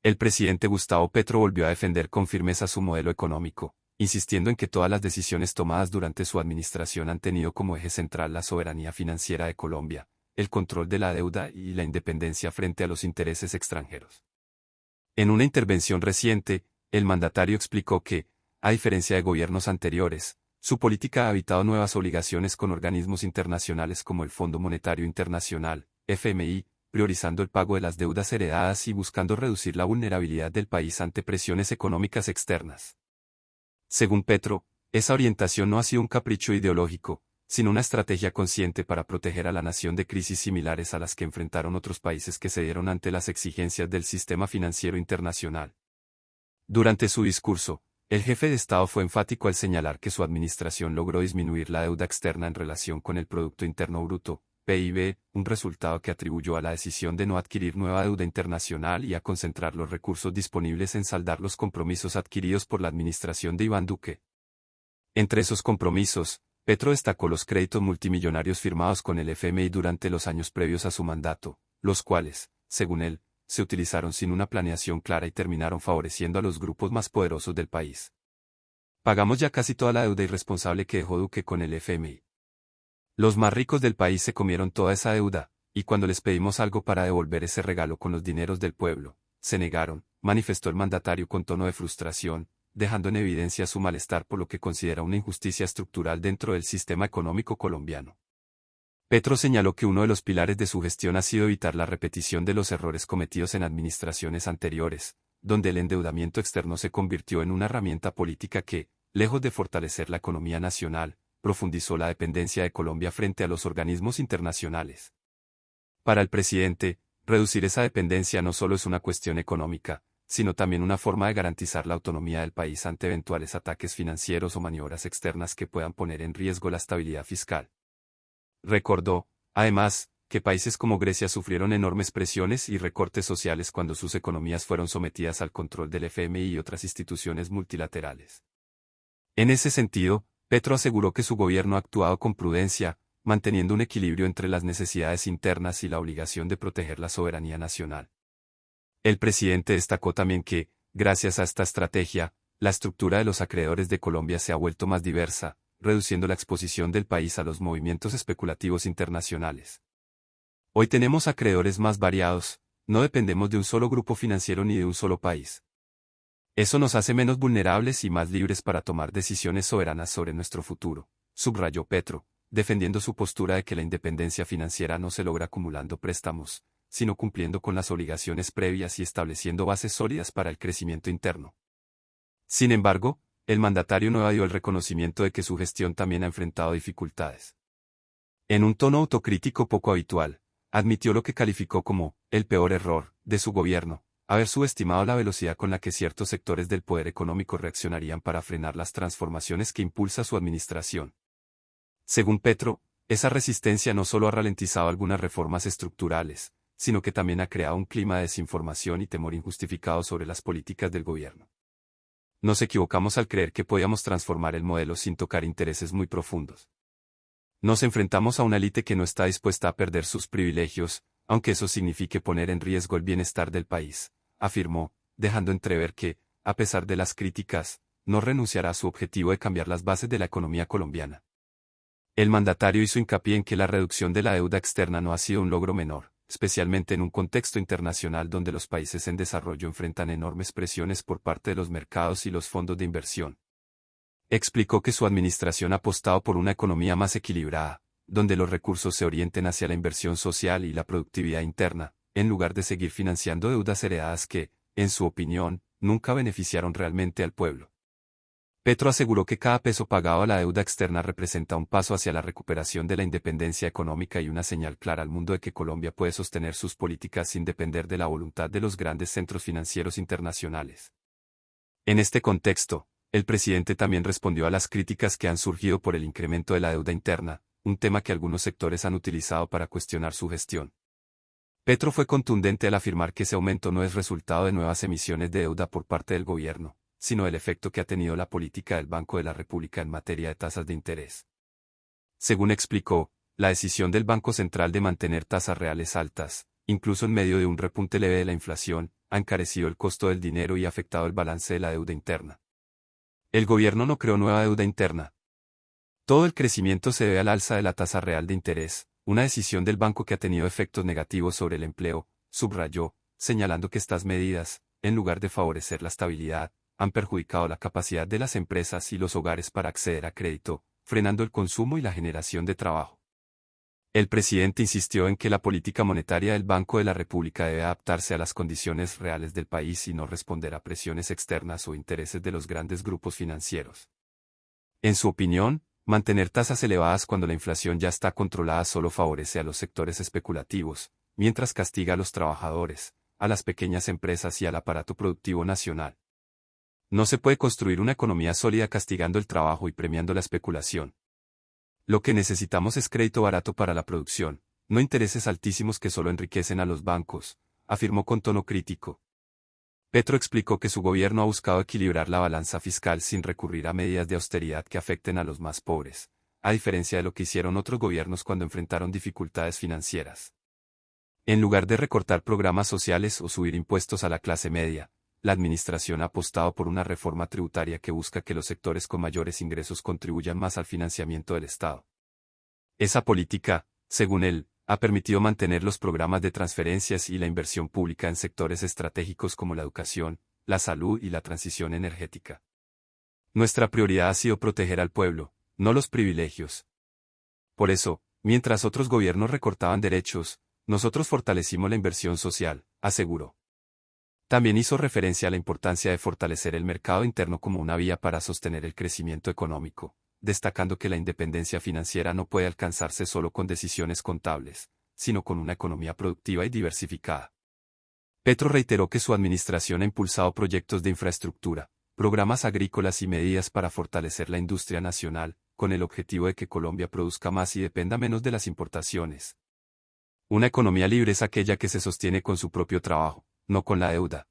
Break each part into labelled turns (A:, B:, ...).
A: El presidente Gustavo Petro volvió a defender con firmeza su modelo económico, insistiendo en que todas las decisiones tomadas durante su administración han tenido como eje central la soberanía financiera de Colombia, el control de la deuda y la independencia frente a los intereses extranjeros. En una intervención reciente, el mandatario explicó que, a diferencia de gobiernos anteriores, su política ha evitado nuevas obligaciones con organismos internacionales como el Fondo Monetario Internacional, FMI, priorizando el pago de las deudas heredadas y buscando reducir la vulnerabilidad del país ante presiones económicas externas. Según Petro, esa orientación no ha sido un capricho ideológico, sino una estrategia consciente para proteger a la nación de crisis similares a las que enfrentaron otros países que cedieron ante las exigencias del sistema financiero internacional. Durante su discurso, el jefe de Estado fue enfático al señalar que su administración logró disminuir la deuda externa en relación con el Producto Interno Bruto, PIB, un resultado que atribuyó a la decisión de no adquirir nueva deuda internacional y a concentrar los recursos disponibles en saldar los compromisos adquiridos por la administración de Iván Duque. Entre esos compromisos, Petro destacó los créditos multimillonarios firmados con el FMI durante los años previos a su mandato, los cuales, según él, se utilizaron sin una planeación clara y terminaron favoreciendo a los grupos más poderosos del país. Pagamos ya casi toda la deuda irresponsable que dejó Duque con el FMI. Los más ricos del país se comieron toda esa deuda, y cuando les pedimos algo para devolver ese regalo con los dineros del pueblo, se negaron, manifestó el mandatario con tono de frustración, dejando en evidencia su malestar por lo que considera una injusticia estructural dentro del sistema económico colombiano. Petro señaló que uno de los pilares de su gestión ha sido evitar la repetición de los errores cometidos en administraciones anteriores, donde el endeudamiento externo se convirtió en una herramienta política que, lejos de fortalecer la economía nacional, profundizó la dependencia de Colombia frente a los organismos internacionales. Para el presidente, reducir esa dependencia no solo es una cuestión económica, sino también una forma de garantizar la autonomía del país ante eventuales ataques financieros o maniobras externas que puedan poner en riesgo la estabilidad fiscal. Recordó, además, que países como Grecia sufrieron enormes presiones y recortes sociales cuando sus economías fueron sometidas al control del FMI y otras instituciones multilaterales. En ese sentido, Petro aseguró que su gobierno ha actuado con prudencia, manteniendo un equilibrio entre las necesidades internas y la obligación de proteger la soberanía nacional. El presidente destacó también que, gracias a esta estrategia, la estructura de los acreedores de Colombia se ha vuelto más diversa, reduciendo la exposición del país a los movimientos especulativos internacionales. Hoy tenemos acreedores más variados, no dependemos de un solo grupo financiero ni de un solo país. Eso nos hace menos vulnerables y más libres para tomar decisiones soberanas sobre nuestro futuro, subrayó Petro, defendiendo su postura de que la independencia financiera no se logra acumulando préstamos, sino cumpliendo con las obligaciones previas y estableciendo bases sólidas para el crecimiento interno. Sin embargo, el mandatario no evadió el reconocimiento de que su gestión también ha enfrentado dificultades. En un tono autocrítico poco habitual, admitió lo que calificó como el peor error de su gobierno, haber subestimado la velocidad con la que ciertos sectores del poder económico reaccionarían para frenar las transformaciones que impulsa su administración. Según Petro, esa resistencia no solo ha ralentizado algunas reformas estructurales, sino que también ha creado un clima de desinformación y temor injustificado sobre las políticas del gobierno. Nos equivocamos al creer que podíamos transformar el modelo sin tocar intereses muy profundos. Nos enfrentamos a una élite que no está dispuesta a perder sus privilegios, aunque eso signifique poner en riesgo el bienestar del país, afirmó, dejando entrever que, a pesar de las críticas, no renunciará a su objetivo de cambiar las bases de la economía colombiana. El mandatario hizo hincapié en que la reducción de la deuda externa no ha sido un logro menor, especialmente en un contexto internacional donde los países en desarrollo enfrentan enormes presiones por parte de los mercados y los fondos de inversión. Explicó que su administración ha apostado por una economía más equilibrada, donde los recursos se orienten hacia la inversión social y la productividad interna, en lugar de seguir financiando deudas heredadas que, en su opinión, nunca beneficiaron realmente al pueblo. Petro aseguró que cada peso pagado a la deuda externa representa un paso hacia la recuperación de la independencia económica y una señal clara al mundo de que Colombia puede sostener sus políticas sin depender de la voluntad de los grandes centros financieros internacionales. En este contexto, el presidente también respondió a las críticas que han surgido por el incremento de la deuda interna, un tema que algunos sectores han utilizado para cuestionar su gestión. Petro fue contundente al afirmar que ese aumento no es resultado de nuevas emisiones de deuda por parte del gobierno, sino del efecto que ha tenido la política del Banco de la República en materia de tasas de interés. Según explicó, la decisión del Banco Central de mantener tasas reales altas, incluso en medio de un repunte leve de la inflación, ha encarecido el costo del dinero y afectado el balance de la deuda interna. El gobierno no creó nueva deuda interna. Todo el crecimiento se debe al alza de la tasa real de interés, una decisión del banco que ha tenido efectos negativos sobre el empleo, subrayó, señalando que estas medidas, en lugar de favorecer la estabilidad, han perjudicado la capacidad de las empresas y los hogares para acceder a crédito, frenando el consumo y la generación de trabajo. El presidente insistió en que la política monetaria del Banco de la República debe adaptarse a las condiciones reales del país y no responder a presiones externas o intereses de los grandes grupos financieros. En su opinión, mantener tasas elevadas cuando la inflación ya está controlada solo favorece a los sectores especulativos, mientras castiga a los trabajadores, a las pequeñas empresas y al aparato productivo nacional. No se puede construir una economía sólida castigando el trabajo y premiando la especulación. Lo que necesitamos es crédito barato para la producción, no intereses altísimos que solo enriquecen a los bancos, afirmó con tono crítico. Petro explicó que su gobierno ha buscado equilibrar la balanza fiscal sin recurrir a medidas de austeridad que afecten a los más pobres, a diferencia de lo que hicieron otros gobiernos cuando enfrentaron dificultades financieras. En lugar de recortar programas sociales o subir impuestos a la clase media, la administración ha apostado por una reforma tributaria que busca que los sectores con mayores ingresos contribuyan más al financiamiento del Estado. Esa política, según él, ha permitido mantener los programas de transferencias y la inversión pública en sectores estratégicos como la educación, la salud y la transición energética. Nuestra prioridad ha sido proteger al pueblo, no los privilegios. Por eso, mientras otros gobiernos recortaban derechos, nosotros fortalecimos la inversión social, aseguró. También hizo referencia a la importancia de fortalecer el mercado interno como una vía para sostener el crecimiento económico, destacando que la independencia financiera no puede alcanzarse solo con decisiones contables, sino con una economía productiva y diversificada. Petro reiteró que su administración ha impulsado proyectos de infraestructura, programas agrícolas y medidas para fortalecer la industria nacional, con el objetivo de que Colombia produzca más y dependa menos de las importaciones. Una economía libre es aquella que se sostiene con su propio trabajo, no con la deuda.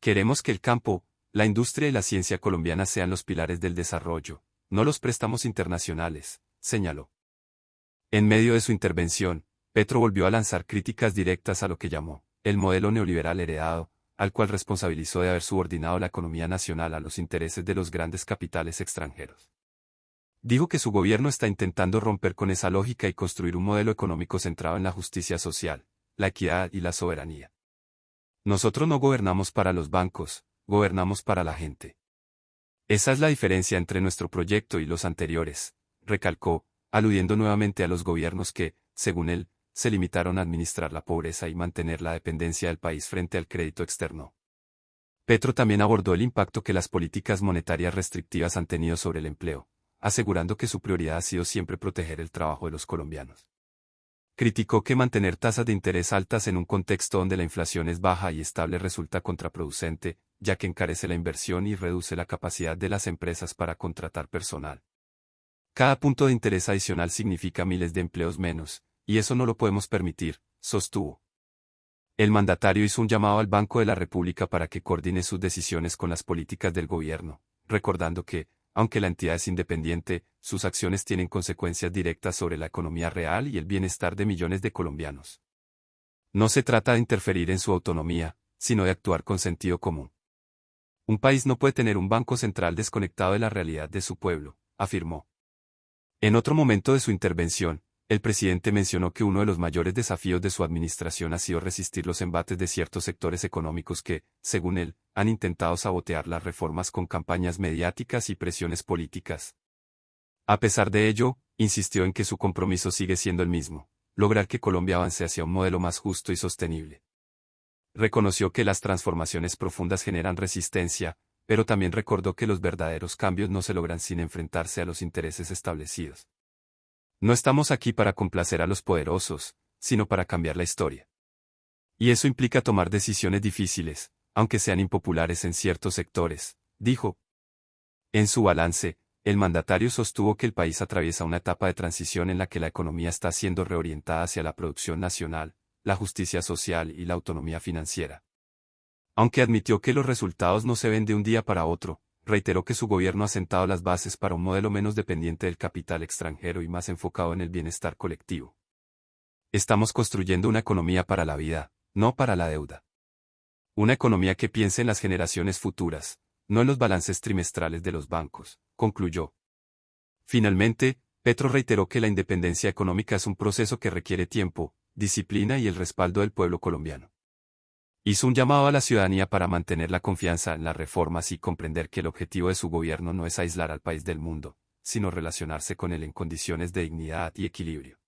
A: Queremos que el campo, la industria y la ciencia colombiana sean los pilares del desarrollo, no los préstamos internacionales, señaló. En medio de su intervención, Petro volvió a lanzar críticas directas a lo que llamó el modelo neoliberal heredado, al cual responsabilizó de haber subordinado la economía nacional a los intereses de los grandes capitales extranjeros. Dijo que su gobierno está intentando romper con esa lógica y construir un modelo económico centrado en la justicia social, la equidad y la soberanía. Nosotros no gobernamos para los bancos, gobernamos para la gente. Esa es la diferencia entre nuestro proyecto y los anteriores, recalcó, aludiendo nuevamente a los gobiernos que, según él, se limitaron a administrar la pobreza y mantener la dependencia del país frente al crédito externo. Petro también abordó el impacto que las políticas monetarias restrictivas han tenido sobre el empleo, asegurando que su prioridad ha sido siempre proteger el trabajo de los colombianos. Criticó que mantener tasas de interés altas en un contexto donde la inflación es baja y estable resulta contraproducente, ya que encarece la inversión y reduce la capacidad de las empresas para contratar personal. Cada punto de interés adicional significa miles de empleos menos, y eso no lo podemos permitir, sostuvo. El mandatario hizo un llamado al Banco de la República para que coordine sus decisiones con las políticas del gobierno, recordando que, aunque la entidad es independiente, sus acciones tienen consecuencias directas sobre la economía real y el bienestar de millones de colombianos. No se trata de interferir en su autonomía, sino de actuar con sentido común. Un país no puede tener un banco central desconectado de la realidad de su pueblo, afirmó. En otro momento de su intervención, el presidente mencionó que uno de los mayores desafíos de su administración ha sido resistir los embates de ciertos sectores económicos que, según él, han intentado sabotear las reformas con campañas mediáticas y presiones políticas. A pesar de ello, insistió en que su compromiso sigue siendo el mismo, lograr que Colombia avance hacia un modelo más justo y sostenible. Reconoció que las transformaciones profundas generan resistencia, pero también recordó que los verdaderos cambios no se logran sin enfrentarse a los intereses establecidos. No estamos aquí para complacer a los poderosos, sino para cambiar la historia. Y eso implica tomar decisiones difíciles, aunque sean impopulares en ciertos sectores, dijo. En su balance, el mandatario sostuvo que el país atraviesa una etapa de transición en la que la economía está siendo reorientada hacia la producción nacional, la justicia social y la autonomía financiera. Aunque admitió que los resultados no se ven de un día para otro, reiteró que su gobierno ha sentado las bases para un modelo menos dependiente del capital extranjero y más enfocado en el bienestar colectivo. Estamos construyendo una economía para la vida, no para la deuda. Una economía que piense en las generaciones futuras, no en los balances trimestrales de los bancos, concluyó. Finalmente, Petro reiteró que la independencia económica es un proceso que requiere tiempo, disciplina y el respaldo del pueblo colombiano. Hizo un llamado a la ciudadanía para mantener la confianza en las reformas y comprender que el objetivo de su gobierno no es aislar al país del mundo, sino relacionarse con él en condiciones de dignidad y equilibrio.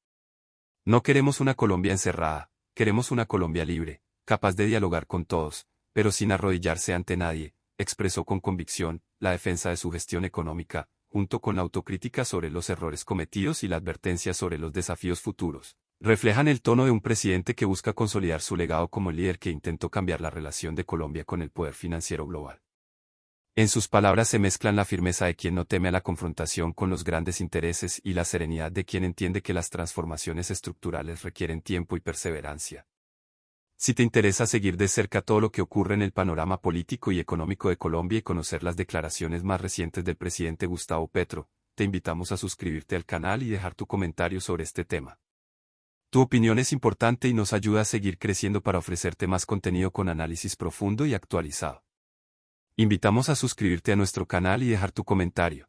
A: No queremos una Colombia encerrada, queremos una Colombia libre, capaz de dialogar con todos, pero sin arrodillarse ante nadie, expresó con convicción la defensa de su gestión económica, junto con la autocrítica sobre los errores cometidos y la advertencia sobre los desafíos futuros. Reflejan el tono de un presidente que busca consolidar su legado como el líder que intentó cambiar la relación de Colombia con el poder financiero global. En sus palabras se mezclan la firmeza de quien no teme a la confrontación con los grandes intereses y la serenidad de quien entiende que las transformaciones estructurales requieren tiempo y perseverancia. Si te interesa seguir de cerca todo lo que ocurre en el panorama político y económico de Colombia y conocer las declaraciones más recientes del presidente Gustavo Petro, te invitamos a suscribirte al canal y dejar tu comentario sobre este tema. Tu opinión es importante y nos ayuda a seguir creciendo para ofrecerte más contenido con análisis profundo y actualizado. Invitamos a suscribirte a nuestro canal y dejar tu comentario.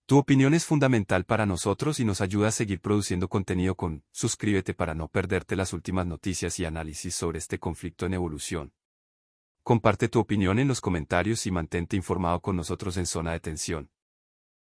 A: Tu opinión es fundamental para nosotros y nos ayuda a seguir produciendo contenido con suscríbete para no perderte las últimas noticias y análisis sobre este conflicto en evolución. Comparte tu opinión en los comentarios y mantente informado con nosotros en Zona de Tensión.